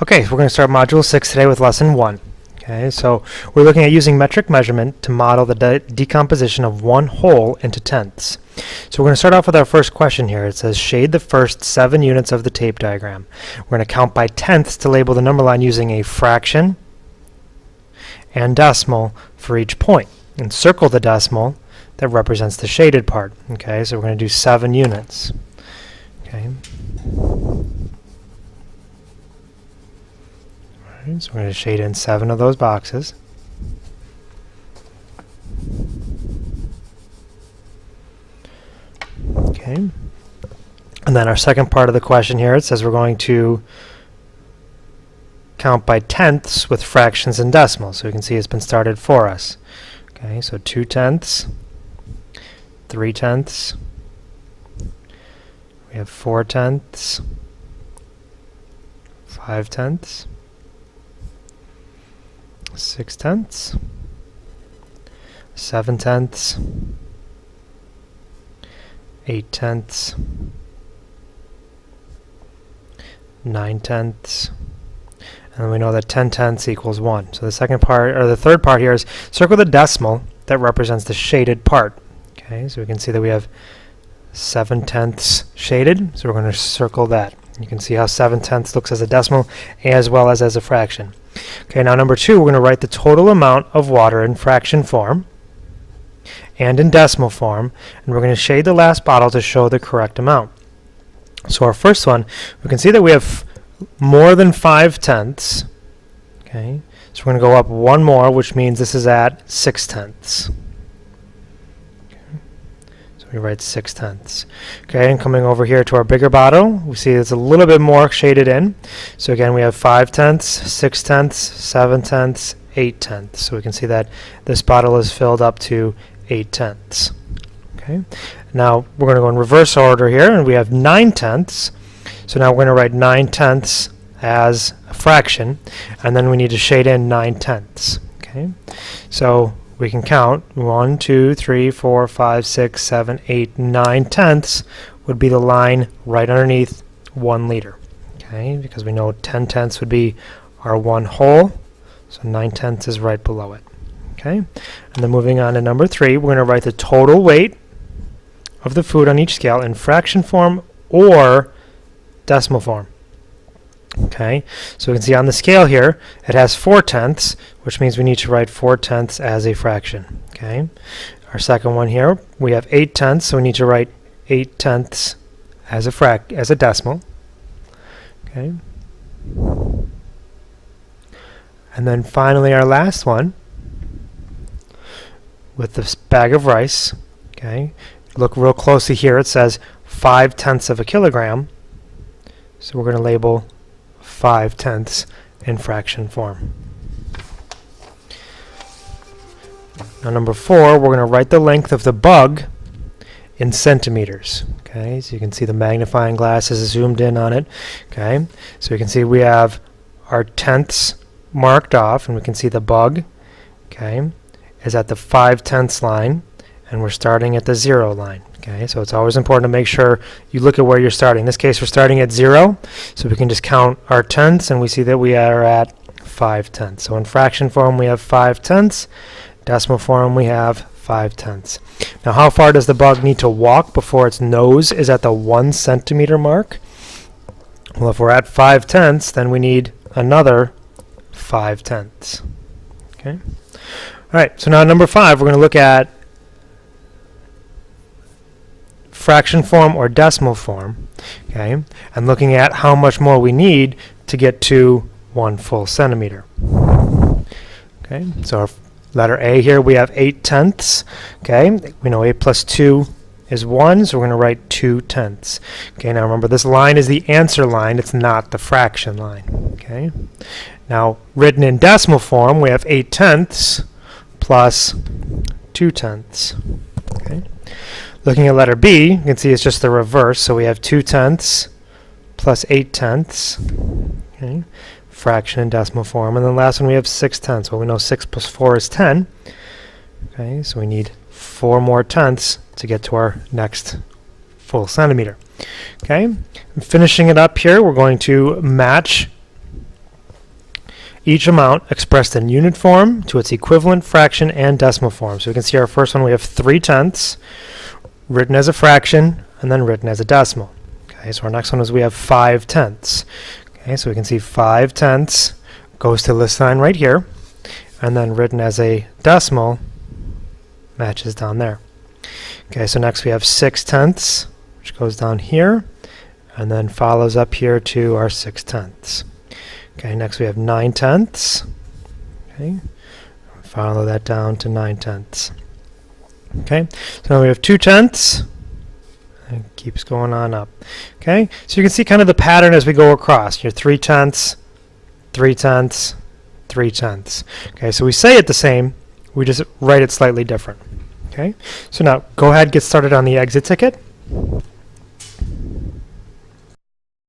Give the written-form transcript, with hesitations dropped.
Okay, so we're going to start Module 6 today with Lesson 1. Okay, so we're looking at using metric measurement to model the decomposition of one whole into tenths. So we're going to start off with our first question here. It says, shade the first 7 units of the tape diagram. We're going to count by tenths to label the number line using a fraction and decimal for each point. And circle the decimal that represents the shaded part. Okay, so we're going to do 7 units. Okay. So we're going to shade in 7 of those boxes. Okay. And then our second part of the question here, it says we're going to count by tenths with fractions and decimals. So you can see it's been started for us. Okay, so 2 tenths, 3 tenths, we have 4 tenths, 5 tenths, 6 tenths, 7 tenths, 8 tenths, 9 tenths, and we know that 10 tenths equals 1. So the second part, or the third part here is circle the decimal that represents the shaded part. Okay, so we can see that we have 7 tenths shaded, so we're going to circle that. You can see how 7 tenths looks as a decimal as well as a fraction. Okay, now number 2, we're going to write the total amount of water in fraction form and in decimal form, and we're going to shade the last bottle to show the correct amount. So our first one, we can see that we have more than 5 tenths. Okay, so we're going to go up 1 more, which means this is at 6 tenths. We write 6 tenths. Okay, and coming over here to our bigger bottle, we see it's a little bit more shaded in. So again, we have 5 tenths, 6 tenths, 7 tenths, 8 tenths. So we can see that this bottle is filled up to 8 tenths. Okay, now we're going to go in reverse order here, and we have 9 tenths. So now we're going to write 9 tenths as a fraction, and then we need to shade in 9 tenths. Okay, so we can count 1, 2, 3, 4, 5, 6, 7, 8, 9 tenths would be the line right underneath 1 liter. Okay, because we know 10 tenths would be our 1 whole, so 9 tenths is right below it. Okay, and then moving on to number 3, we're going to write the total weight of the food on each scale in fraction form or decimal form. Okay, so we can see on the scale here, it has 4 tenths, which means we need to write 4 tenths as a fraction. Okay, our second one here, we have 8 tenths, so we need to write 8 tenths as a decimal. Okay, and then finally our last one, with this bag of rice. Okay, look real closely here, it says 5 tenths of a kilogram, so we're going to label 5 tenths in fraction form. Now number 4, we're going to write the length of the bug in centimeters. Okay, so you can see the magnifying glass is zoomed in on it. Okay, so you can see we have our tenths marked off, and we can see the bug, okay, is at the 5 tenths line, and we're starting at the 0 line. Okay, so it's always important to make sure you look at where you're starting. In this case, we're starting at 0, so we can just count our tenths, and we see that we are at 5 tenths. So in fraction form, we have 5 tenths. Decimal form, we have 5 tenths. Now, how far does the bug need to walk before its nose is at the 1 centimeter mark? Well, if we're at 5 tenths, then we need another 5 tenths. Okay. All right, so now number 5, we're going to look at fraction form or decimal form, okay, and looking at how much more we need to get to 1 full centimeter. Okay, so our letter A here, we have 8 tenths. Okay, we know 8 plus 2 is 1, so we're going to write 2 tenths. Okay, now remember, this line is the answer line, it's not the fraction line. Okay, now written in decimal form, we have 8 tenths plus 2 tenths. Okay. Looking at letter B, you can see it's just the reverse, so we have 2 tenths plus 8 tenths, okay, fraction in decimal form, and then last one we have 6 tenths. Well, we know 6 plus 4 is 10, okay, so we need 4 more tenths to get to our next full centimeter. Okay, and finishing it up here, we're going to match each amount expressed in unit form to its equivalent fraction and decimal form. So we can see our first one, we have 3/10 written as a fraction and then written as a decimal. Okay, so our next one is we have 5/10. Okay, so we can see 5/10 goes to this line right here, and then written as a decimal matches down there. Okay, so next we have 6/10, which goes down here, and then follows up here to our 6/10. Okay, next we have 9/10. Okay, follow that down to 9/10. Okay, so now we have 2/10. And it keeps going on up. Okay, so you can see kind of the pattern as we go across. Your 3/10, 3/10, 3/10. Okay, so we say it the same, we just write it slightly different. Okay, so now go ahead, get started on the exit ticket.